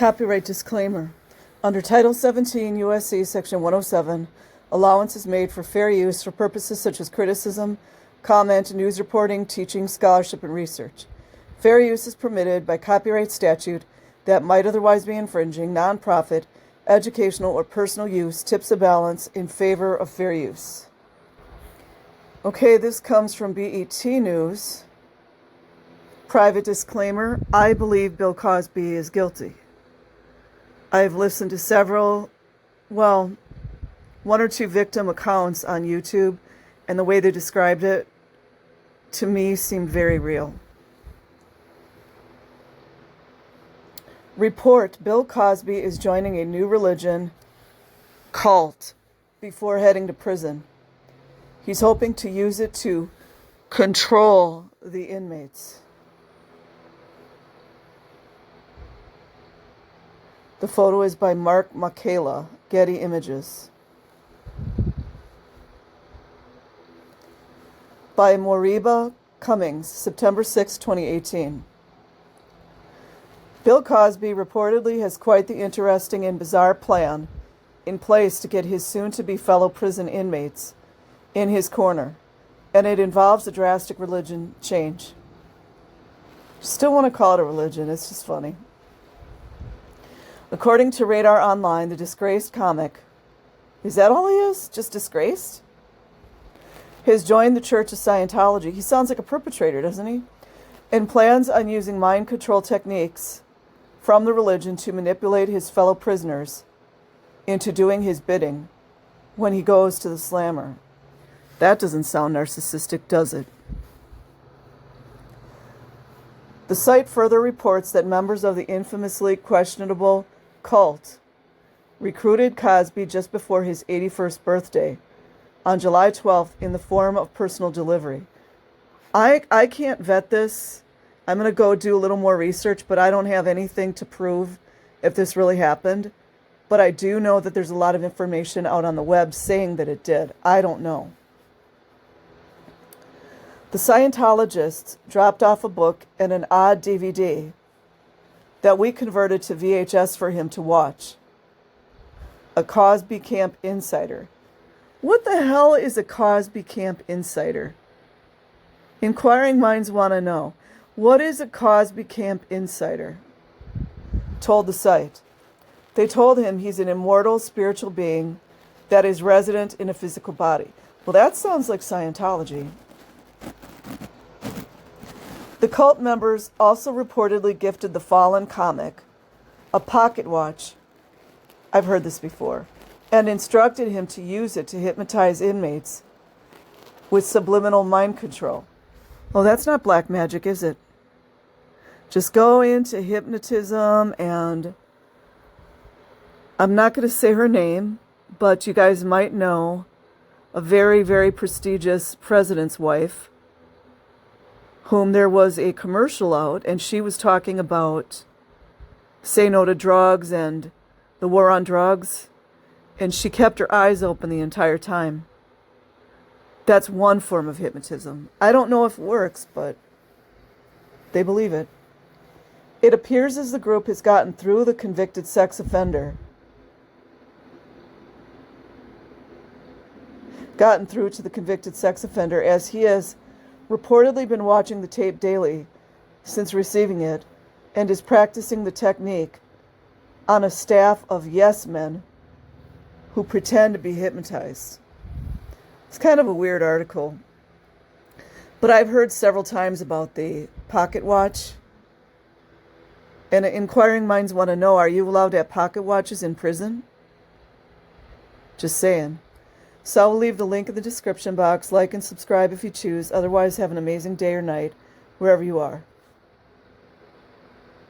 Copyright disclaimer. Under Title 17 U.S.C. Section 107, allowance is made for fair use for purposes such as criticism, comment, news reporting, teaching, scholarship, and research. Fair use is permitted by copyright statute that might otherwise be infringing. Nonprofit, educational, or personal use tips the balance in favor of fair use. Okay, this comes from BET News. Private disclaimer, I believe Bill Cosby is guilty. I've listened to several, one or two victim accounts on YouTube, and the way they described it, to me, seemed very real. Report, Bill Cosby is joining a new religion, cult, before heading to prison. He's hoping to use it to control the inmates. The photo is by Mark Makela, Getty Images. By Moriba Cummings, September 6, 2018. Bill Cosby reportedly has quite the interesting and bizarre plan in place to get his soon-to-be fellow prison inmates in his corner, and it involves a drastic religion change. Still want to call it a religion, it's just funny. According to Radar Online, the disgraced comic, is that all he is? Just disgraced? Has joined the Church of Scientology. He sounds like a perpetrator, doesn't he? And plans on using mind control techniques from the religion to manipulate his fellow prisoners into doing his bidding when he goes to the slammer. That doesn't sound narcissistic, does it? The site further reports that members of the infamously questionable cult recruited Cosby just before his 81st birthday on July 12th in the form of personal delivery. I can't vet this. I'm going to go do a little more research, but I don't have anything to prove if this really happened. But I do know that there's a lot of information out on the web saying that it did. I don't know. The Scientologists dropped off a book and an odd DVD that we converted to VHS for him to watch. A Cosby Camp Insider. What the hell is a Cosby Camp Insider? Inquiring minds want to know. What is a Cosby Camp Insider? Told the site. They told him he's an immortal spiritual being that is resident in a physical body. Well, that sounds like Scientology. The cult members also reportedly gifted the fallen comic a pocket watch. I've heard this before. And instructed him to use it to hypnotize inmates with subliminal mind control. Oh, that's not black magic, is it? Just go into hypnotism, and I'm not going to say her name, but you guys might know a very, very prestigious president's wife, whom there was a commercial out, and she was talking about say no to drugs and the war on drugs, and she kept her eyes open the entire time. That's one form of hypnotism. I don't know if it works, but they believe it. It appears as the group has gotten through the convicted sex offender. Gotten through to the convicted sex offender, as he has reportedly been watching the tape daily since receiving it and is practicing the technique on a staff of yes men who pretend to be hypnotized. It's kind of a weird article, but I've heard several times about the pocket watch, and inquiring minds want to know, are you allowed to have pocket watches in prison? Just saying. So I'll leave the link in the description box. Like and subscribe if you choose. Otherwise, have an amazing day or night, wherever you are.